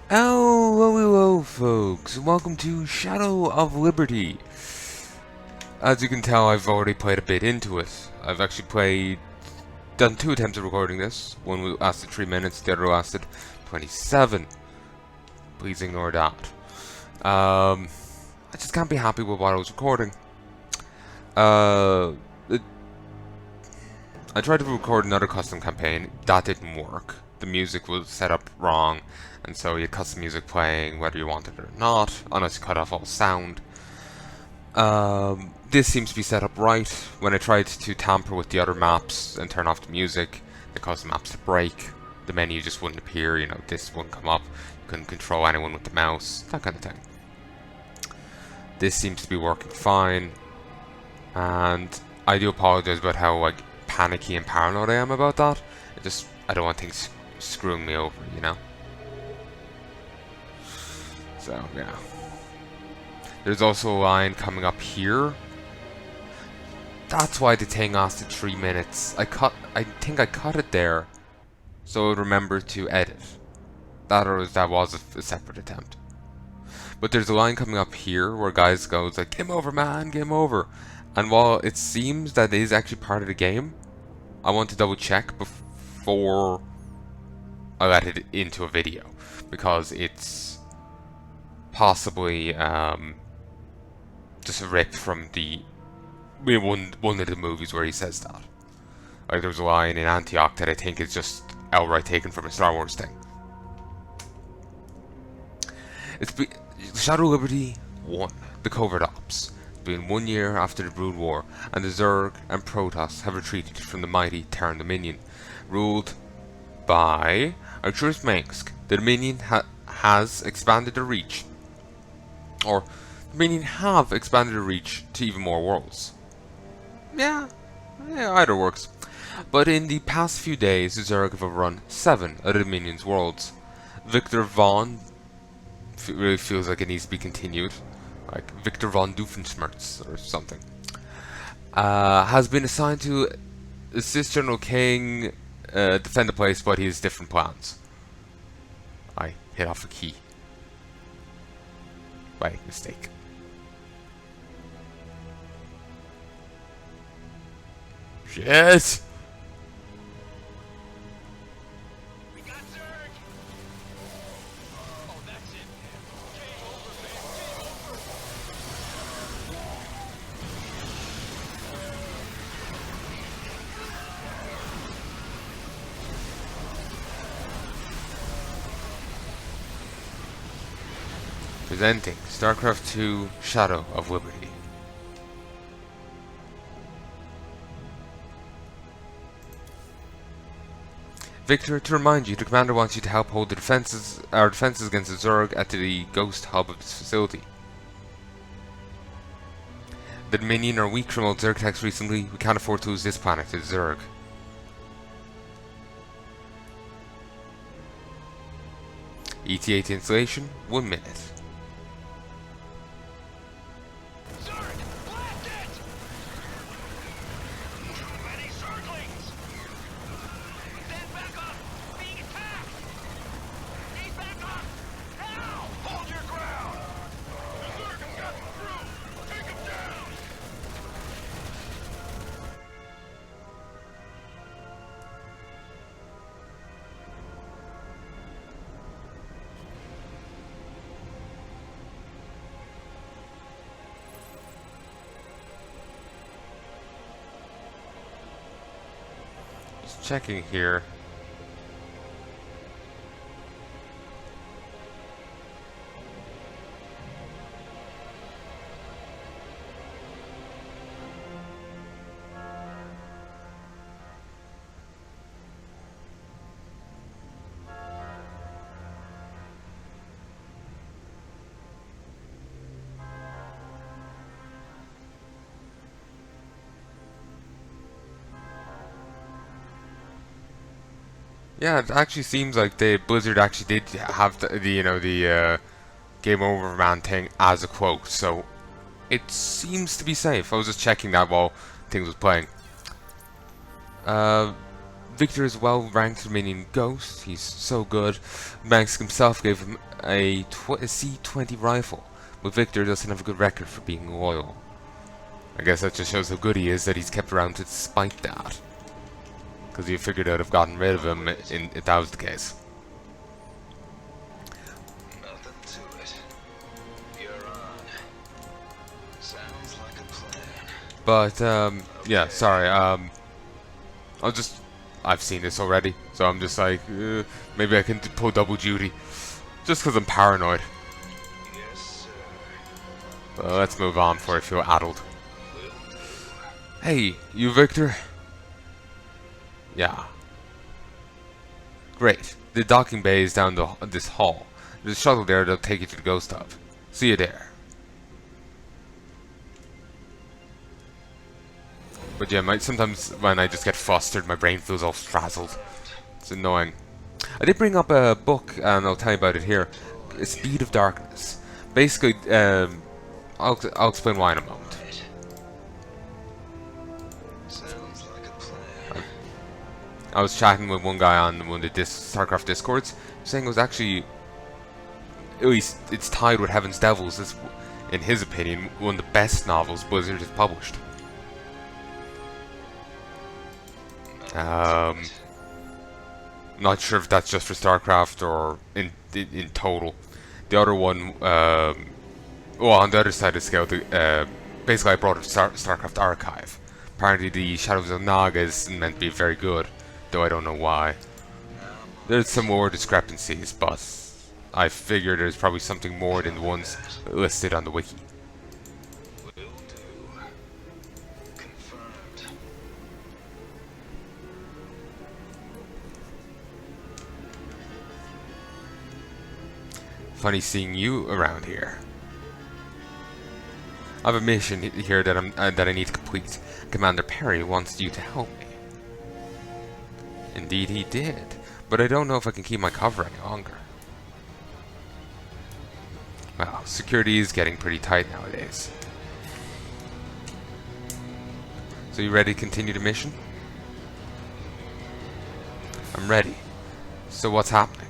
Hello, folks, and welcome to Shadow of Liberty. As you can tell, I've already played a bit into it. I've actually done 2 attempts at recording this. One lasted 3 minutes, the other lasted 27. Please ignore that. I just can't be happy with what I was recording. I tried to record another custom campaign. That didn't work. The music was set up wrong, and so you had custom music playing whether you wanted it or not, unless you cut off all sound. This seems to be set up right. When I tried to tamper with the other maps and turn off the music, it caused the maps to break. The menu just wouldn't appear, this wouldn't come up. You couldn't control anyone with the mouse, that kind of thing. This seems to be working fine, and I do apologize about how panicky and paranoid I am about that. I don't want things screwing me over, So, yeah. There's also a line coming up here. That's why the thing lasted 3 minutes. I think I cut it there, so I would remember to edit. That was a separate attempt. But there's a line coming up here where guys goes like, "Game over, man, game over." And while it seems that it is actually part of the game, I want to double check before I let it into a video, because it's possibly just ripped from one of the movies where he says that. Like, there's a line in Antioch that I think is just outright taken from a Star Wars thing. Shadow Liberty 1, the Covert Ops. It's been 1 year after the Brood War, and the Zerg and Protoss have retreated from the mighty Terran Dominion, ruled by Arcturus Mengsk. The Dominion has expanded their reach, or the Dominion have expanded their reach to even more worlds. Yeah, either works. But in the past few days, the Zerg have overrun 7 of the Dominion's worlds. Victor Von really feels like it needs to be continued, like Victor von Doofenshmirtz or something. Has been assigned to assist General King defend the place, but he has different plans. I hit off a key by mistake. Shit! Presenting StarCraft II Shadow of Liberty. Victor, to remind you, the commander wants you to help hold our defenses against the Zerg at the ghost hub of this facility. The Dominion are weak from old Zerg attacks recently. We can't afford to lose this planet to Zerg. ETA to installation, 1 minute. Checking here. Yeah, it actually seems like Blizzard actually did have the game over man thing as a quote, so it seems to be safe. I was just checking that while things was playing. Victor is well-ranked remaining ghost. He's so good. Banks himself gave him a C-20 rifle, but Victor doesn't have a good record for being loyal. I guess that just shows how good he is that he's kept around despite that. Because you figured I'd have gotten rid of him if that was the case. Nothing to it. You're on. Sounds like a plan. But, yeah, sorry, I've seen this already, so I'm just like, maybe I can pull double duty. Just because I'm paranoid. Yes, sir. Well, let's move on before I feel addled. Will do. Hey, you Victor? Yeah. Great. The docking bay is down this hall. There's a shuttle there that'll take you to the ghost hub. See you there. But yeah, sometimes when I just get flustered, my brain feels all frazzled. It's annoying. I did bring up a book, and I'll tell you about it here. Speed of Darkness. Basically, I'll explain why in a moment. Sounds like a plan. I was chatting with one guy on one of the StarCraft Discords, saying it was actually, at least it's tied with Heaven's Devils. It's, in his opinion, one of the best novels Blizzard has published. Not sure if that's just for StarCraft or in total. The other one, well, on the other side of the scale, basically I brought up StarCraft Archive. Apparently the Shadows of Naga is meant to be very good, though I don't know why. There's some more discrepancies, but I figure there's probably something more than the ones listed on the wiki. Will do. Confirmed. Funny seeing you around here. I have a mission here that I need to complete. Commander Perry wants you to help me. Indeed he did, but I don't know if I can keep my cover any longer. Well, security is getting pretty tight nowadays. So you ready to continue the mission? I'm ready. So what's happening?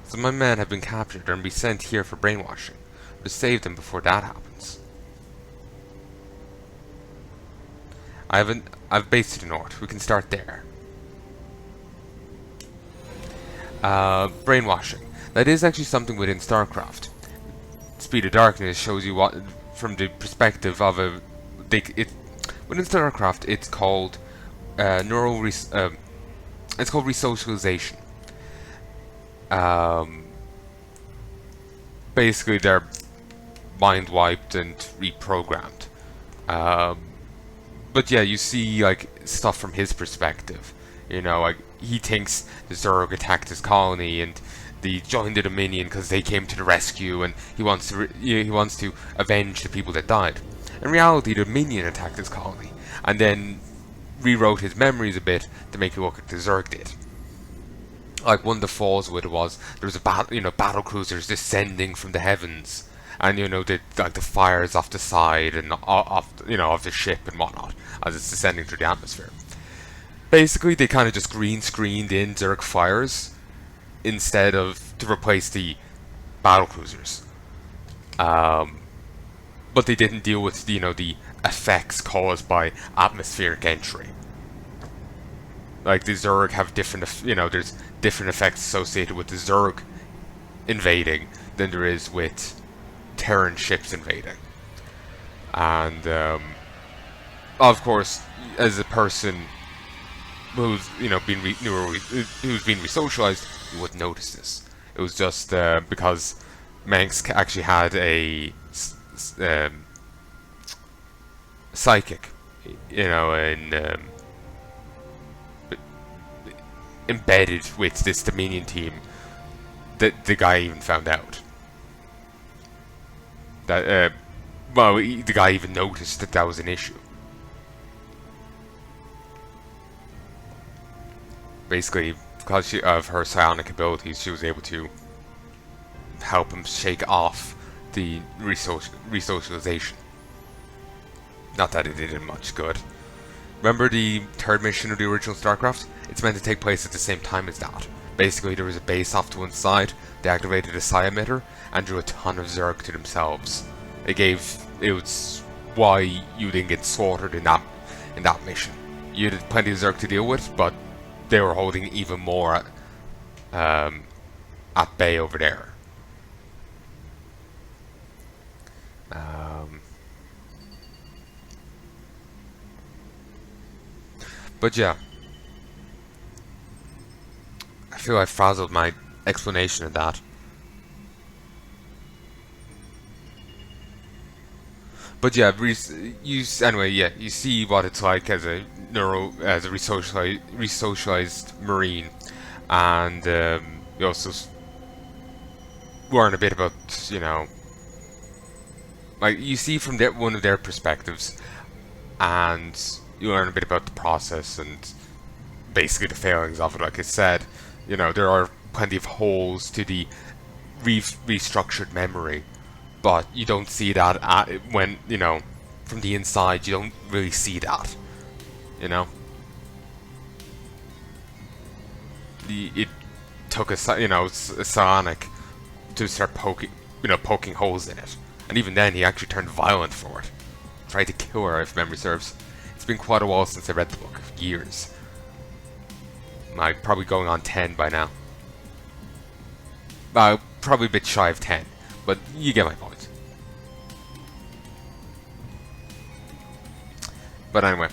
So my men have been captured and be sent here for brainwashing. To save them before that happens. I've base to the north. We can start there. Brainwashing. That is actually something within StarCraft. Speed of Darkness shows you what, from the perspective of a, within StarCraft it's called it's called resocialization. Basically they're mind wiped and reprogrammed. But yeah, you see like stuff from his perspective. You know, like he thinks the Zerg attacked his colony and they joined the Dominion because they came to the rescue, and he wants to avenge the people that died. In reality, the Dominion attacked his colony and then rewrote his memories a bit to make it look like the Zerg did. Like one of the falls with it was there was a battle cruisers descending from the heavens, and like the fires off the side and off of the ship and whatnot as it's descending through the atmosphere. Basically, they kind of just green screened in Zerg fires instead of to replace the battle cruisers. But they didn't deal with the effects caused by atmospheric entry. Like the Zerg have different, there's different effects associated with the Zerg invading than there is with Terran ships invading. And of course, as a person who's been who's been resocialized, you wouldn't notice this. It was just because Manx actually had a psychic, embedded with this Dominion team that the guy even found out. That the guy even noticed that was an issue. Basically, because of her psionic abilities, she was able to help him shake off the resocialization. Not that it did him much good. Remember the third mission of the original StarCraft? It's meant to take place at the same time as that. Basically, there was a base off to one side, they activated a psi emitter, and drew a ton of Zerg to themselves. It was why you didn't get slaughtered in that mission. You had plenty of Zerg to deal with, but they were holding even more at bay over there. But yeah, I feel I frazzled my explanation of that. But yeah, you see what it's like as a resocialized Marine, and you also learn a bit about, you know, like you see from one of their perspectives, and you learn a bit about the process and basically the failings of it. Like I said, you know, there are plenty of holes to the restructured memory, but you don't see that when, you know, from the inside, you don't really see that, you know. It took a psionic to start poking holes in it, and even then he actually turned violent for it, tried to kill her if memory serves. It's been quite a while since I read the book, years. I'm probably going on 10 by now. Probably a bit shy of 10, but you get my point. But anyway,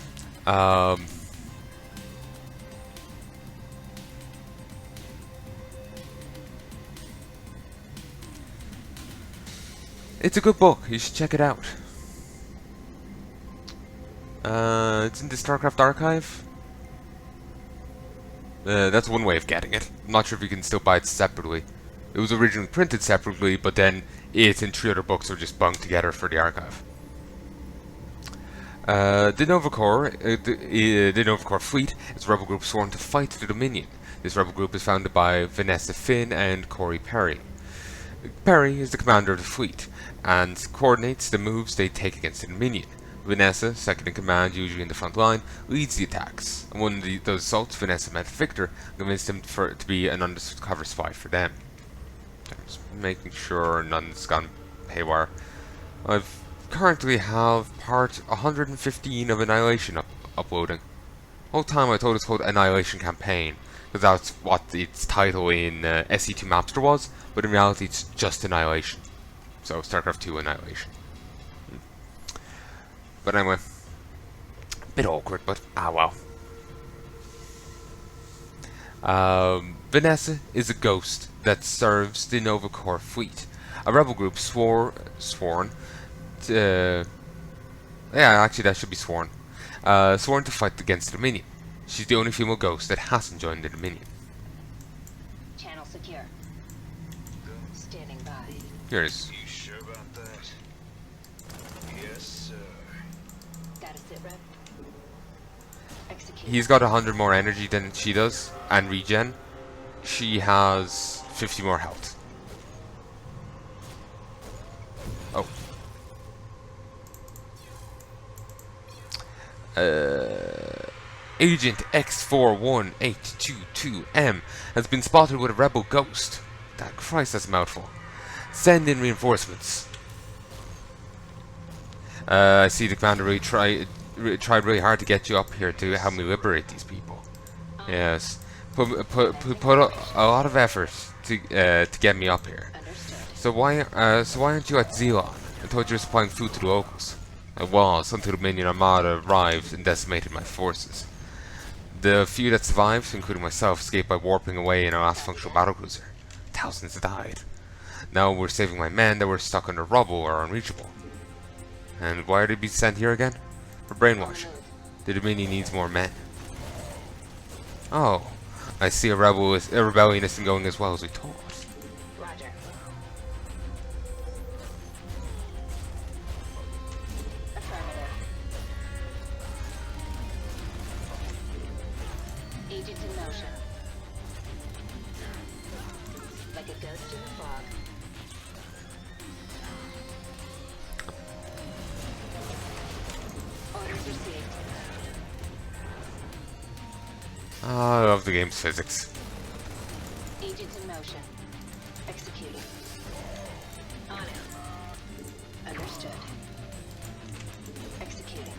it's a good book. You should check it out. It's in the StarCraft archive. That's one way of getting it. I'm not sure if you can still buy it separately. It was originally printed separately, but then it and 3 other books were just bunged together for the archive. The Nova Corps fleet is a rebel group sworn to fight the Dominion. This rebel group is founded by Vanessa Finn and Corey Perry. Perry is the commander of the fleet, and coordinates the moves they take against the Dominion. Vanessa, second in command, usually in the front line, leads the attacks. And one of those assaults, Vanessa met Victor, and convinced him to be an undercover spy for them. Just making sure none's gone haywire. I currently have part 115 of Annihilation uploading. The whole time I thought it was called Annihilation Campaign, because that's what its title in SE2 Mapster was, but in reality it's just Annihilation. So StarCraft 2 Annihilation. But anyway, bit awkward, but well. Vanessa is a ghost that serves the Nova Corps fleet. A rebel group sworn to... yeah, actually that should be sworn. Sworn to fight against the Dominion. She's the only female ghost that hasn't joined the Dominion. Channel secure. Standing by. Here it is. You sure about that? Yes, sir. Gotta sit rep. Execute. He's got 100 more energy than she does, and regen. She has 50 more health. Oh. Agent X41822M has been spotted with a rebel ghost. That Christ, that's a mouthful. Send in reinforcements. I see the commander really tried really hard to get you up here to help me liberate these people. Yes, put a lot of effort to get me up here. Understood. So why aren't you at Zelon? I thought you were supplying food to the locals. I was until the Dominion Armada arrived and decimated my forces. The few that survived, including myself, escaped by warping away in our last functional battlecruiser. Thousands died. Now we're saving my men that were stuck under rubble or unreachable. And why are they being sent here again? For brainwashing. The Dominion needs more men. Oh, I see a rebellion isn't going as well as we thought. Roger. Affirmative. Agent in motion. Like a ghost in the fog. Orders received. Ah, I love the game's physics. Agent in motion. Executing. On it. Understood. Executing.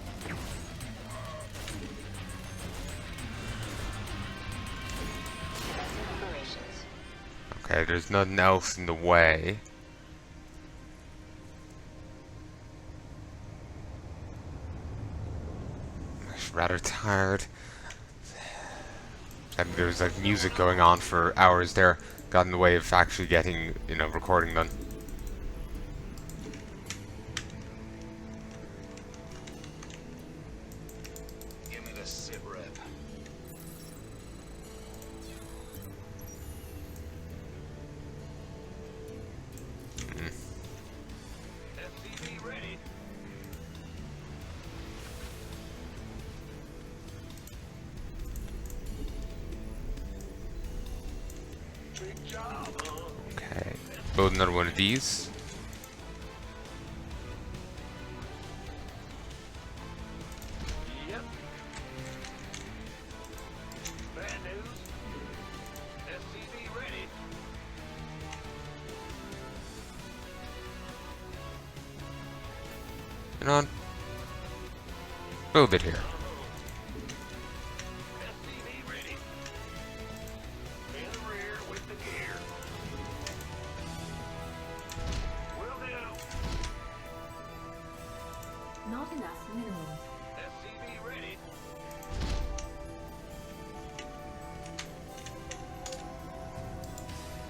Commencing operations. Okay, there's nothing else in the way. I'm just rather tired. And there's like music going on for hours there. Got in the way of actually getting, recording done. Give me the sit rep. FCV ready. Big job, huh? Okay, build another one of these. Yep. Bad news. FCV ready. You know what? Build it here. FCV ready. In the rear with the gear. Will do. Not enough minerals. FCV ready.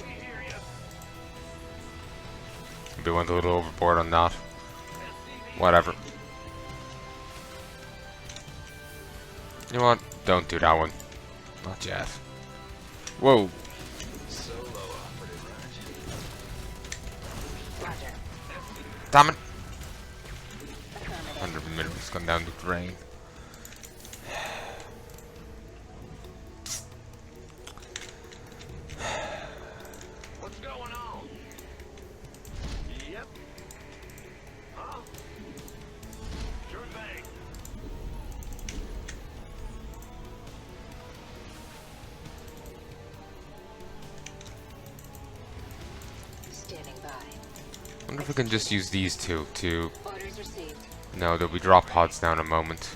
We hear you. Maybe went a little overboard on that. FCV Whatever. You know what? Don't do that one. Not yet. Whoa. Solo operative, right? Roger. Damn it. Affirmative. 100 minerals gone down the drain. What's going on? Yep. Huh? Sure thing. Standing by. Wonder if we can just use these two to... Orders received. No, there'll be drop pods now in a moment.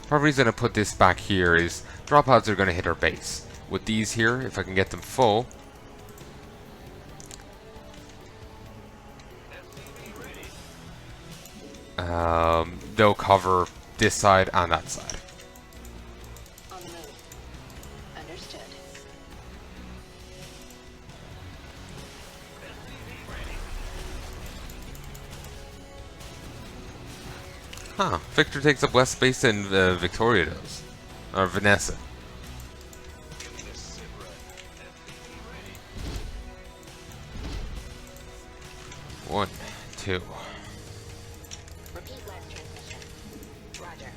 Part reason I put this back here is drop pods are going to hit our base. With these here, if I can get them full, FCV ready. they'll cover this side and that side. On the move. Understood. FCV ready. Huh. Victor takes up less space than Victoria does. Or Vanessa. Give me the sit rep. FCV ready. 1, 2. Repeat last transmission. Roger.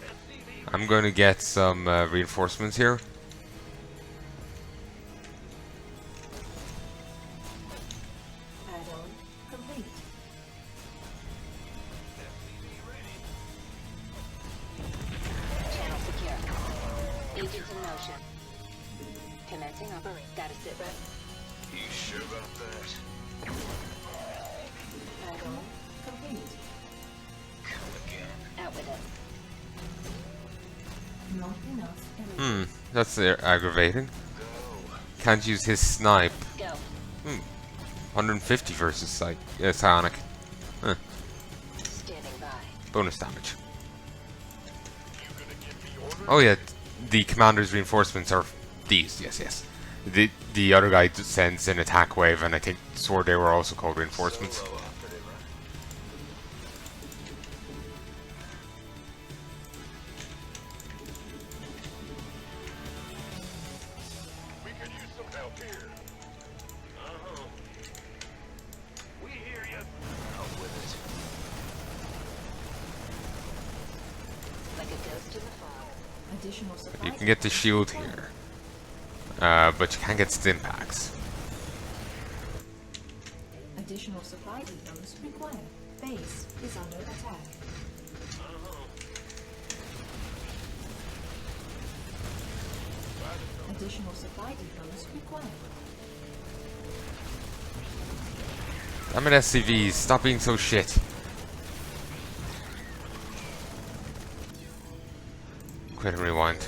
FCV I'm going to get some reinforcements here. Add-on complete. FCV ready. Channel secure. Agents in motion. Commencing operation. Status sit rep. You sure about that? Add-on complete. Come again. Out with it. Not enough energy. That's aggravating. Go. Can't use his snipe. Go. 150 versus psionic. Huh. Standing by. Bonus damage. You gonna give me orders? Oh yeah, the commander's reinforcements are these. Yes, yes. The other guy sends an attack wave, and I think swore they were also called reinforcements. Solo operative, right? We could use some help here. Uh-huh. We hear you. Out with it. Like a ghost in the fog. Additional supply. You can get the shield here, but you can't get stim packs. Additional supply depots required. Base is under attack. Uh-huh. Additional supply depots required. Damn it, SCVs, stop being so shit. Quit and rewind.